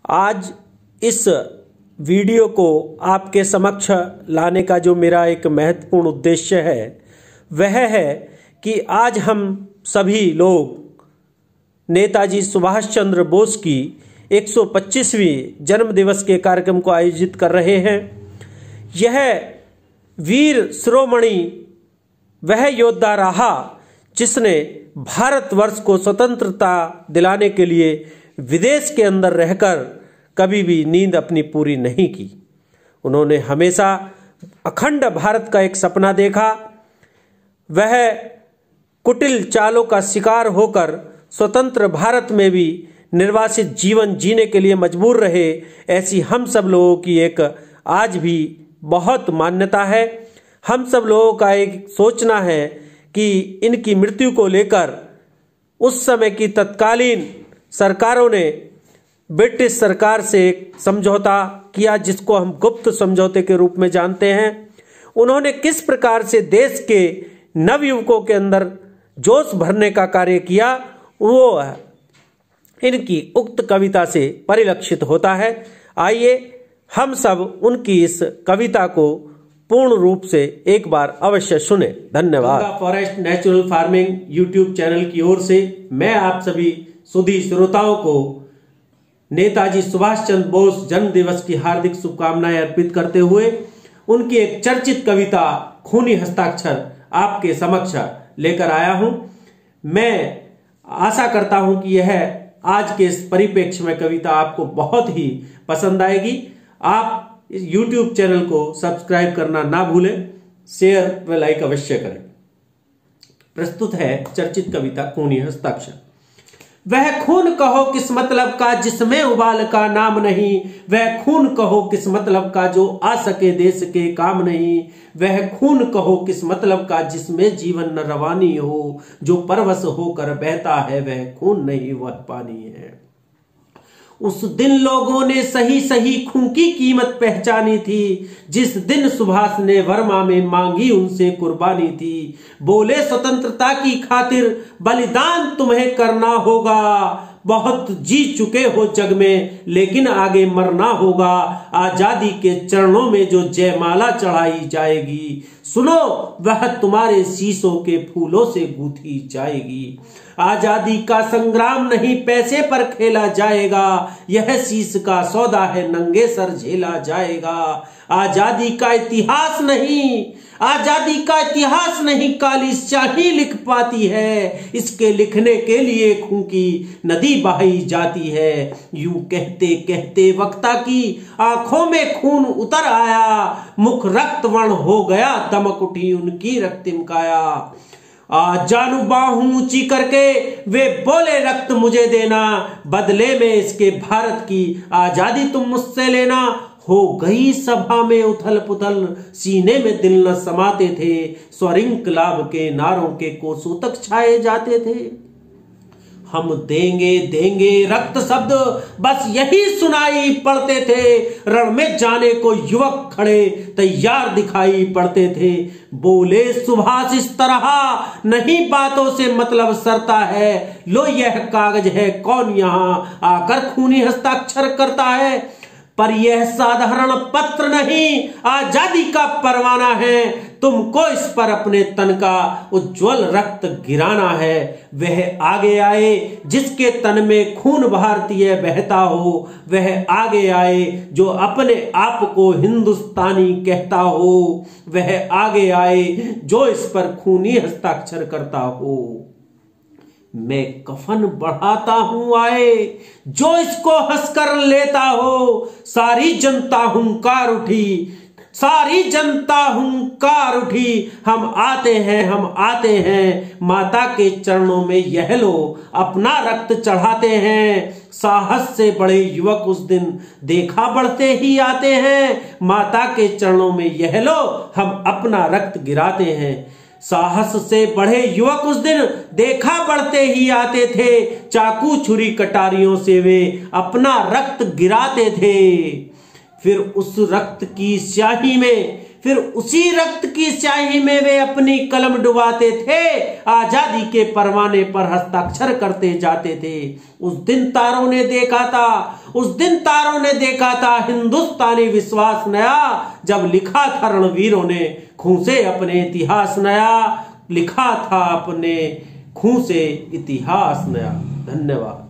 आज इस वीडियो को आपके समक्ष लाने का जो मेरा एक महत्वपूर्ण उद्देश्य है वह है कि आज हम सभी लोग नेताजी सुभाष चंद्र बोस की 125वीं जन्म दिवस के कार्यक्रम को आयोजित कर रहे हैं। यह वीर शिरोमणि वह योद्धा रहा जिसने भारतवर्ष को स्वतंत्रता दिलाने के लिए विदेश के अंदर रहकर कभी भी नींद अपनी पूरी नहीं की। उन्होंने हमेशा अखंड भारत का एक सपना देखा। वह कुटिल चालों का शिकार होकर स्वतंत्र भारत में भी निर्वासित जीवन जीने के लिए मजबूर रहे। ऐसी हम सब लोगों की एक आज भी बहुत मान्यता है। हम सब लोगों का एक सोचना है कि इनकी मृत्यु को लेकर उस समय की तत्कालीन सरकारों ने ब्रिटिश सरकार से एक समझौता किया जिसको हम गुप्त समझौते के रूप में जानते हैं। उन्होंने किस प्रकार से देश के नवयुवकों के अंदर जोश भरने का कार्य किया वो इनकी उक्त कविता से परिलक्षित होता है। आइए हम सब उनकी इस कविता को पूर्ण रूप से एक बार अवश्य सुने। धन्यवाद। Forest natural farming YouTube channel की ओर से मैं आप सभी सुधी श्रोताओं को नेताजी सुभाष चंद्र बोस जन्म दिवस की हार्दिक शुभकामनाएं अर्पित करते हुए उनकी एक चर्चित कविता खूनी हस्ताक्षर आपके समक्ष लेकर आया हूं। मैं आशा करता हूं कि यह आज के इस परिप्रेक्ष्य में कविता आपको बहुत ही पसंद आएगी। आप इस YouTube चैनल को सब्सक्राइब करना ना भूलें, शेयर व लाइक अवश्य करें। प्रस्तुत है चर्चित कविता खूनी हस्ताक्षर। वह खून कहो किस मतलब का जिसमें उबाल का नाम नहीं, वह खून कहो किस मतलब का जो आ सके देश के काम नहीं, वह खून कहो किस मतलब का जिसमें जीवन न रवानी हो, जो परवश होकर बहता है वह खून नहीं वह पानी है। उस दिन लोगों ने सही सही खून की कीमत पहचानी थी, जिस दिन सुभाष ने वर्मा में मांगी उनसे कुर्बानी थी। बोले स्वतंत्रता की खातिर बलिदान तुम्हें करना होगा, बहुत जी चुके हो जग में लेकिन आगे मरना होगा। आजादी के चरणों में जो जयमाला चढ़ाई जाएगी, सुनो वह तुम्हारे शीशों के फूलों से गूंथी जाएगी। आजादी का संग्राम नहीं पैसे पर खेला जाएगा, यह शीश का सौदा है नंगे सर झेला जाएगा। आजादी का इतिहास नहीं, आजादी का इतिहास नहीं काली स्याही लिख पाती है, इसके लिखने के लिए खून की नदी बहाई जाती है। यूं कहते कहते वक्ता की आंखों में खून उतर आया, मुख रक्त वर्ण हो गया दमक उठी उनकी रक्तिम काया। जानू बाहू ऊंची करके वे बोले रक्त मुझे देना, बदले में इसके भारत की आजादी तुम मुझसे लेना। हो गई सभा में उथल पुथल, सीने में दिल न समाते थे, स्वरिंकलाब के नारों के कोसों तक छाए जाते थे। हम देंगे देंगे रक्त शब्द बस यही सुनाई पड़ते थे, रण में जाने को युवक खड़े तैयार दिखाई पड़ते थे। बोले सुभाष इस तरह नहीं बातों से मतलब सरता है, लो यह कागज है कौन यहाँ आकर खूनी हस्ताक्षर करता है। पर यह साधारण पत्र नहीं आजादी का परवाना है, तुमको इस पर अपने तन का उज्जवल रक्त गिराना है। वह आगे आए जिसके तन में खून भारतीय बहता हो, वह आगे आए जो अपने आप को हिंदुस्तानी कहता हो, वह आगे आए जो इस पर खूनी हस्ताक्षर करता हो। मैं कफन बढ़ाता हूं आए जो इसको हंसकर लेता हो, सारी जनता हुंकार उठी, सारी जनता हुंकार उठी। हम आते हैं माता के चरणों में यह लो अपना रक्त चढ़ाते हैं। साहस से बड़े युवक उस दिन देखा बढ़ते ही आते हैं, माता के चरणों में यह लो हम अपना रक्त गिराते हैं। साहस से बढ़े युवक उस दिन देखा बढ़ते ही आते थे, चाकू छुरी कटारियों से वे अपना रक्त गिराते थे। फिर उस रक्त की स्याही में फिर उसी रक्त की स्याही में वे अपनी कलम डुबाते थे, आजादी के परवाने पर हस्ताक्षर करते जाते थे। उस दिन तारों ने देखा था, उस दिन तारों ने देखा था हिंदुस्तानी विश्वास नया, जब लिखा था रणवीरों ने खून से अपने इतिहास नया, लिखा था अपने खून से इतिहास नया। धन्यवाद।